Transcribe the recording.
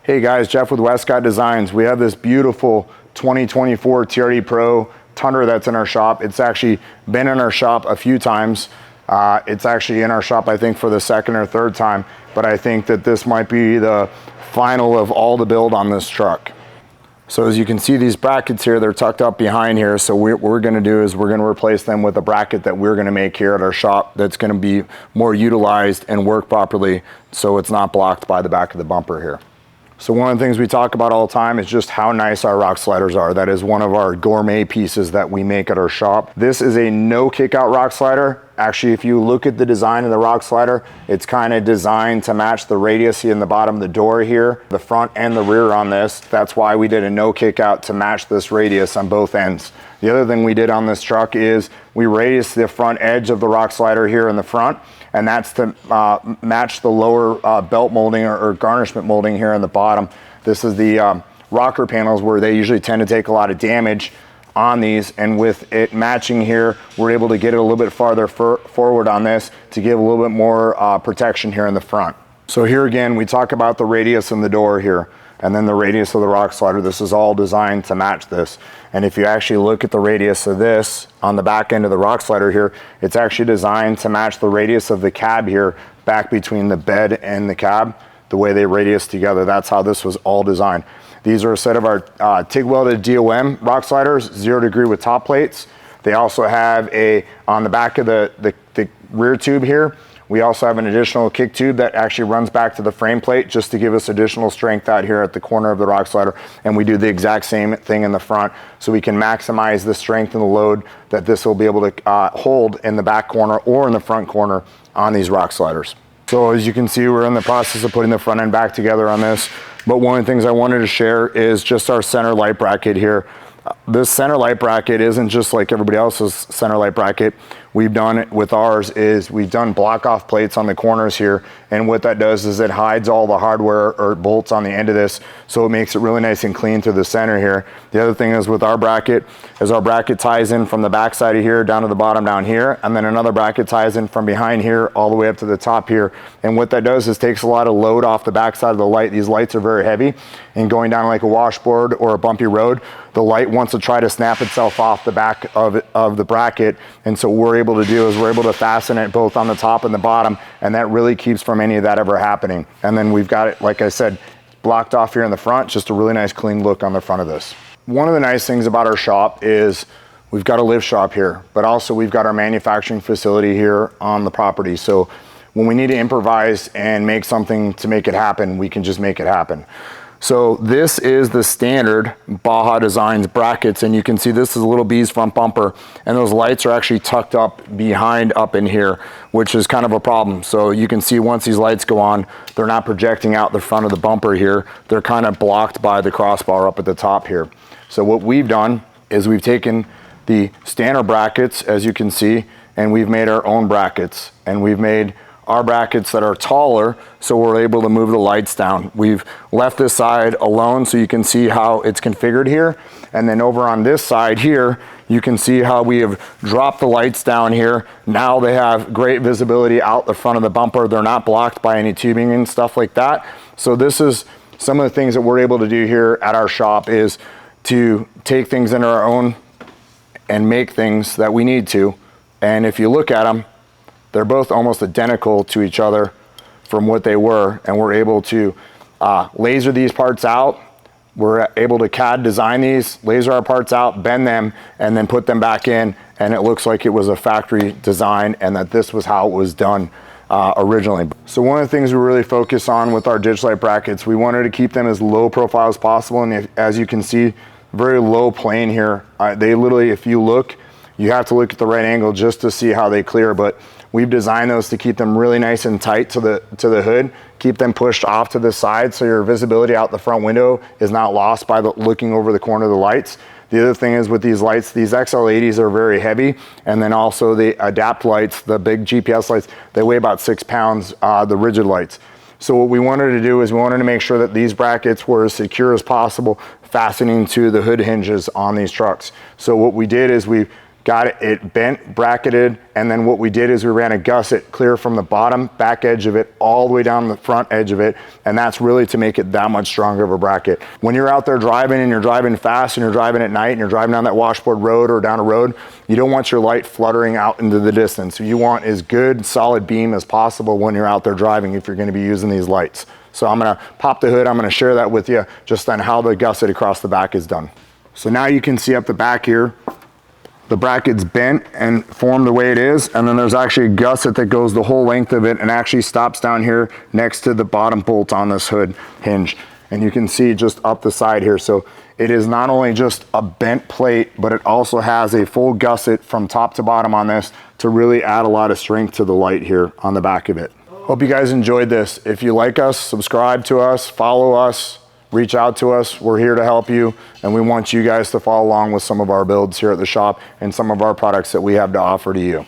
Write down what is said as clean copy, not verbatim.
Hey guys, Jeff with Westcott Designs. We have this beautiful 2024 TRD Pro Tundra that's in our shop. It's actually been in our shop a few times. It's actually in our shop, I think, for the second or third time, but I think that this might be the final of all the build on this truck. So as you can see, these brackets here, they're tucked up behind here. So what we're gonna do is we're gonna replace them with a bracket that we're gonna make here at our shop that's gonna be more utilized and work properly so it's not blocked by the back of the bumper here. So one of the things we talk about all the time is just how nice our rock sliders are. That is one of our gourmet pieces that we make at our shop. This is a no kickout rock slider. Actually, if you look at the design of the rock slider, it's kind of designed to match the radius in the bottom of the door here, the front and the rear on this. That's why we did a no kickout to match this radius on both ends. The other thing we did on this truck is we raised the front edge of the rock slider here in the front, and that's to match the lower belt molding or garnishment molding here in the bottom. This is the rocker panels where they usually tend to take a lot of damage on these, and with it matching here, we're able to get it a little bit farther forward on this to give a little bit more protection here in the front. So here again, we talk about the radius in the door here, and then the radius of the rock slider. This is all designed to match this. And if you actually look at the radius of this on the back end of the rock slider here, it's actually designed to match the radius of the cab here back between the bed and the cab, the way they radius together. That's how this was all designed. These are a set of our TIG welded DOM rock sliders, 0 degree with top plates. They also have on the back of the rear tube here, we also have an additional kick tube that actually runs back to the frame plate just to give us additional strength out here at the corner of the rock slider. And we do the exact same thing in the front so we can maximize the strength and the load that this will be able to hold in the back corner or in the front corner on these rock sliders. So as you can see, we're in the process of putting the front end back together on this. But one of the things I wanted to share is just our center light bracket here. This center light bracket isn't just like everybody else's center light bracket. We've done it with ours is we've done block off plates on the corners here, and what that does is it hides all the hardware or bolts on the end of this, so it makes it really nice and clean through the center here. The other thing is with our bracket ties in from the back side of here down to the bottom down here, and then another bracket ties in from behind here all the way up to the top here. And what that does is takes a lot of load off the back side of the light. These lights are very heavy, and going down like a washboard or a bumpy road, the light wants to try to snap itself off the back of the bracket. And so what we're able to do is we're able to fasten it both on the top and the bottom, and that really keeps from any of that ever happening. And then we've got it, like I said, blocked off here in the front, just a really nice clean look on the front of this. One of the nice things about our shop is we've got a lift shop here, but also we've got our manufacturing facility here on the property. So when we need to improvise and make something to make it happen, we can just make it happen. So this is the standard Baja Designs brackets, and you can see this is a little B's front bumper, and those lights are actually tucked up behind up in here, which is kind of a problem. So you can see once these lights go on, they're not projecting out the front of the bumper here. They're kind of blocked by the crossbar up at the top here. So what we've done is we've taken the standard brackets, as you can see, and we've made our own brackets, and we've made our brackets that are taller so we're able to move the lights down. We've left this side alone so you can see how it's configured here, and then over on this side here you can see how we have dropped the lights down here. Now they have great visibility out the front of the bumper. They're not blocked by any tubing and stuff like that. So this is some of the things that we're able to do here at our shop, is to take things into our own and make things that we need to. And if you look at them, they're both almost identical to each other from what they were, and we're able to laser these parts out. We're able to CAD design these, laser our parts out, bend them, and then put them back in, and it looks like it was a factory design and that this was how it was done originally. So one of the things we really focus on with our ditch light brackets, we wanted to keep them as low profile as possible, and as you can see, very low plane here. They literally, if you look, you have to look at the right angle just to see how they clear, but we've designed those to keep them really nice and tight to the hood, keep them pushed off to the side so your visibility out the front window is not lost by looking over the corner of the lights. The other thing is with these lights, these XL80s are very heavy, and then also the adapt lights, the big GPS lights, they weigh about 6 pounds, the rigid lights. So what we wanted to do is we wanted to make sure that these brackets were as secure as possible, fastening to the hood hinges on these trucks. So what we did is we got it bent, bracketed, and then what we did is we ran a gusset clear from the bottom back edge of it all the way down the front edge of it, and that's really to make it that much stronger of a bracket. When you're out there driving and you're driving fast and you're driving at night and you're driving down that washboard road or down a road, you don't want your light fluttering out into the distance. You want as good solid beam as possible when you're out there driving if you're going to be using these lights. So I'm going to pop the hood, I'm going to share that with you just on how the gusset across the back is done. So now you can see up the back here, the bracket's bent and formed the way it is, and then there's actually a gusset that goes the whole length of it and actually stops down here next to the bottom bolt on this hood hinge. And you can see just up the side here. So it is not only just a bent plate, but it also has a full gusset from top to bottom on this to really add a lot of strength to the light here on the back of it. Hope you guys enjoyed this. If you like us, subscribe to us, follow us, reach out to us. We're here to help you, and we want you guys to follow along with some of our builds here at the shop and some of our products that we have to offer to you.